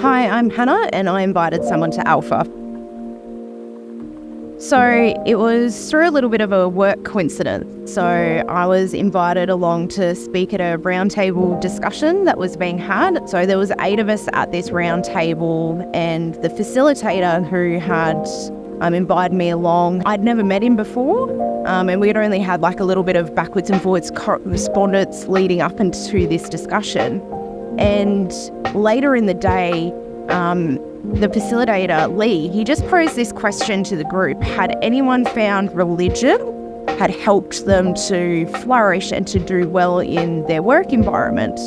Hi, I'm Hannah, and I invited someone to Alpha. So it was through a little bit of a work coincidence. So I was invited along to speak at a roundtable discussion that was being had. So there was 8 of us at this roundtable, and the facilitator who had invited me along, I'd never met him before, and we had only had like a little bit of backwards and forwards correspondence leading up into this discussion. And later in the day, the facilitator, Lee, he just posed this question to the group. Had anyone found religion had helped them to flourish and to do well in their work environment?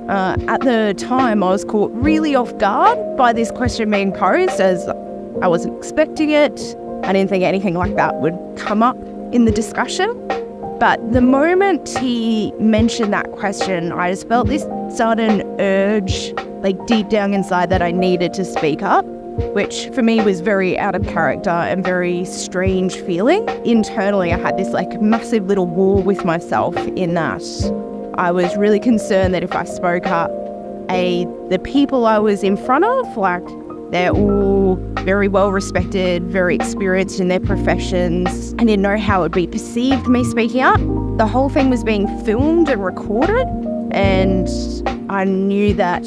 At the time, I was caught really off guard by this question being posed, as I wasn't expecting it. I didn't think anything like that would come up in the discussion. But the moment he mentioned that question, I just felt this sudden urge, like deep down inside, that I needed to speak up, which for me was very out of character and very strange feeling. Internally, I had this like massive little war with myself in that I was really concerned that if I spoke up, the people I was in front of, like, they're all very well respected, very experienced in their professions. I didn't know how it would be perceived, me speaking up. The whole thing was being filmed and recorded, and I knew that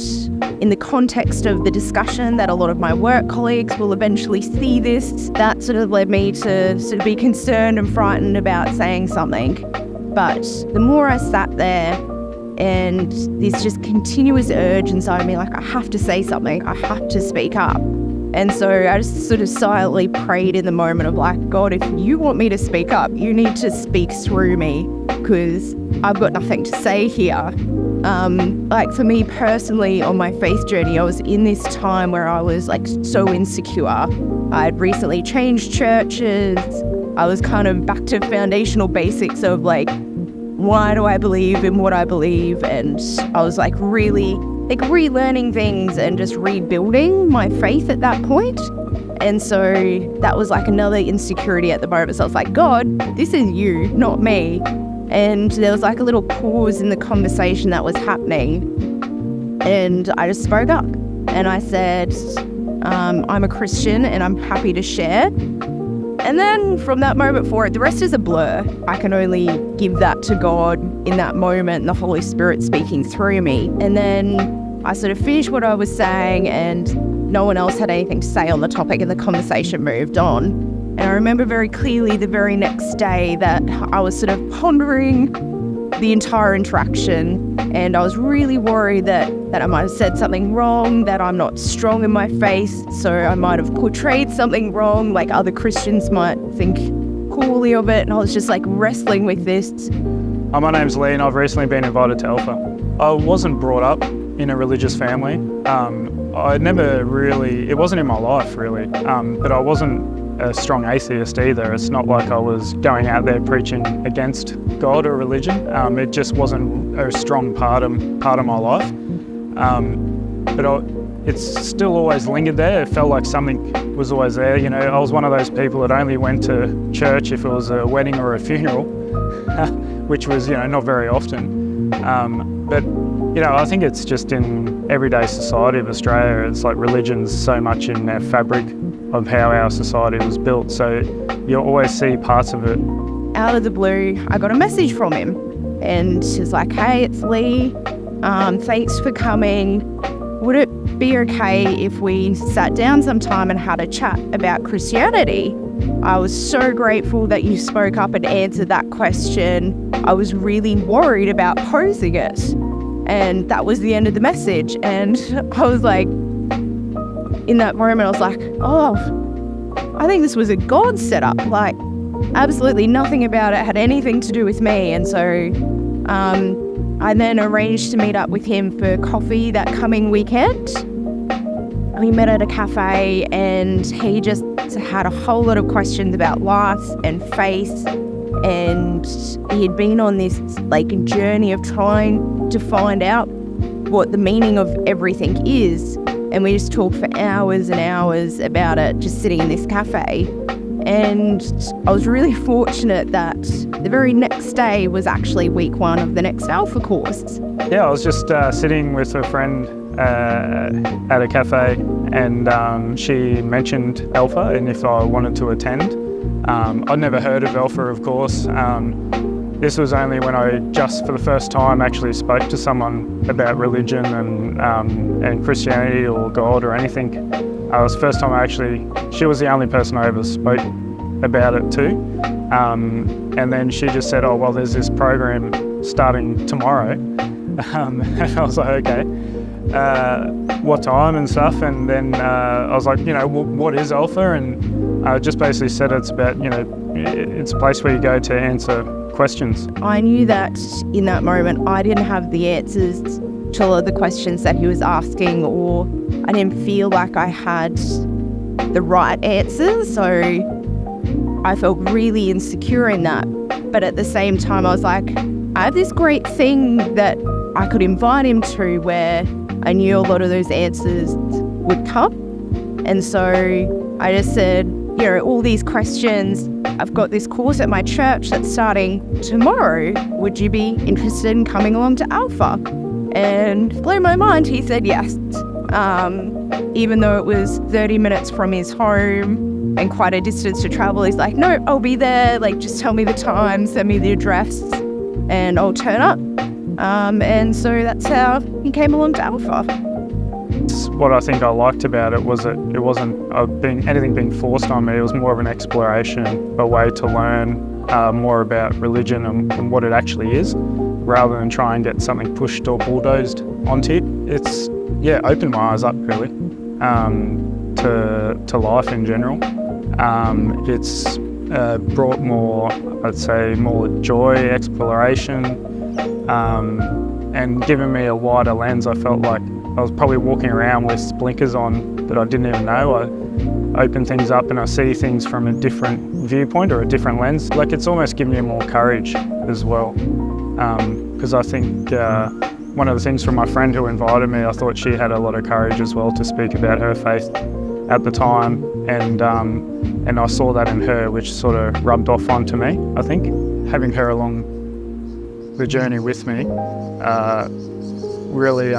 in the context of the discussion that a lot of my work colleagues will eventually see this. That sort of led me to sort of be concerned and frightened about saying something. But the more I sat there, and this just continuous urge inside of me, like, I have to say something, I have to speak up. And so I just sort of silently prayed in the moment of like, God, if you want me to speak up, you need to speak through me, because I've got nothing to say here. Like for me personally, on my faith journey, I was in this time where I was like so insecure. I'd recently changed churches. I was kind of back to foundational basics of like, why do I believe in what I believe? And I was like really like relearning things and just rebuilding my faith at that point. And so that was like another insecurity at the moment. So I was like, God, this is you, not me. And there was like a little pause in the conversation that was happening. And I just spoke up and I said, I'm a Christian and I'm happy to share. And then from that moment forward, the rest is a blur. I can only give that to God in that moment and the Holy Spirit speaking through me. And then I sort of finished what I was saying and no one else had anything to say on the topic and the conversation moved on. And I remember very clearly the very next day that I was sort of pondering the entire interaction, and I was really worried that I might have said something wrong, that I'm not strong in my faith, so I might have portrayed something wrong, like other Christians might think poorly of it, and I was just like wrestling with this. My name's Lee and I've recently been invited to Alpha. I wasn't brought up in a religious family. I never really, it wasn't in my life really, but I wasn't a strong atheist either. It's not like I was going out there preaching against God or religion. It just wasn't a strong part of my life. But it's still always lingered there. It felt like something was always there. You know, I was one of those people that only went to church if it was a wedding or a funeral, which was, you know, not very often. But you know, I think it's just in everyday society of Australia. It's like religion's so much in our fabric of how our society was built. So you'll always see parts of it. Out of the blue, I got a message from him and he's like, hey, it's Lee. Thanks for coming. Would it be okay if we sat down sometime and had a chat about Christianity? I was so grateful that you spoke up and answered that question. I was really worried about posing it. And that was the end of the message. And I was like, in that moment, I was like, oh, I think this was a God setup. Like, absolutely nothing about it had anything to do with me. And so I then arranged to meet up with him for coffee that coming weekend. We met at a cafe and he just had a whole lot of questions about life and faith. And he'd been on this like journey of trying to find out what the meaning of everything is. And we just talked for hours and hours about it, just sitting in this cafe. And I was really fortunate that the very next day was actually week 1 of the next Alpha course. Yeah, I was just sitting with a friend at a cafe, and she mentioned Alpha and if I wanted to attend. I'd never heard of Alpha, of course. This was only when I just for the first time actually spoke to someone about religion and Christianity or God or anything. It was the first time she was the only person I ever spoke about it to. And then she just said, oh, well, there's this program starting tomorrow. And I was like, okay, what time and stuff? And then I was like, what is Alpha? And I just basically said it's about, it's a place where you go to answer questions. I knew that in that moment I didn't have the answers to a lot of the questions that he was asking, or I didn't feel like I had the right answers. So I felt really insecure in that. But at the same time, I was like, I have this great thing that I could invite him to where I knew a lot of those answers would come. And so I just said, all these questions, I've got this course at my church that's starting tomorrow. Would you be interested in coming along to Alpha? And blew my mind, he said yes. Even though it was 30 minutes from his home and quite a distance to travel, he's like, no, I'll be there. Just tell me the time, send me the address, and I'll turn up. And so that's how he came along to Alpha. What I think I liked about it was that it wasn't anything being forced on me. It was more of an exploration, a way to learn more about religion and what it actually is, rather than try and get something pushed or bulldozed onto it. It's opened my eyes up really to life in general. It's brought more, I'd say, more joy, exploration, and given me a wider lens. I felt like I was probably walking around with blinkers on that I didn't even know. I open things up and I see things from a different viewpoint or a different lens. It's almost given you more courage as well. Because I think one of the things from my friend who invited me, I thought she had a lot of courage as well to speak about her faith at the time, and I saw that in her, which sort of rubbed off onto me. I think having her along the journey with me really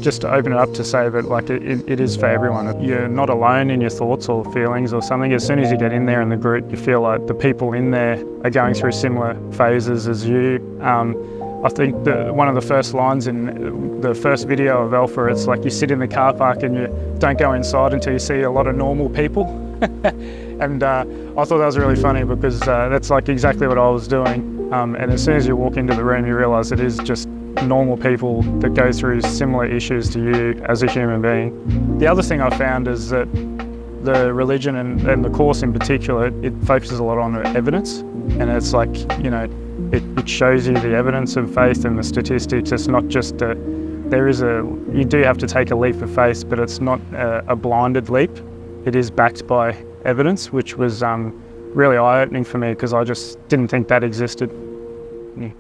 just to open it up to say that it is for everyone. You're not alone in your thoughts or feelings or something. As soon as you get in there in the group, you feel like the people in there are going through similar phases as you. I think one of the first lines in the first video of Alpha, it's like you sit in the car park and you don't go inside until you see a lot of normal people. And I thought that was really funny because that's exactly what I was doing. And as soon as you walk into the room, you realise it is just normal people that go through similar issues to you as a human being. The other thing I found is that the religion and the course in particular, it focuses a lot on evidence, and it's it shows you the evidence of faith and the statistics. It's not just you do have to take a leap of faith, but it's not a blinded leap. It is backed by evidence, which was really eye-opening for me because I just didn't think that existed. Yeah.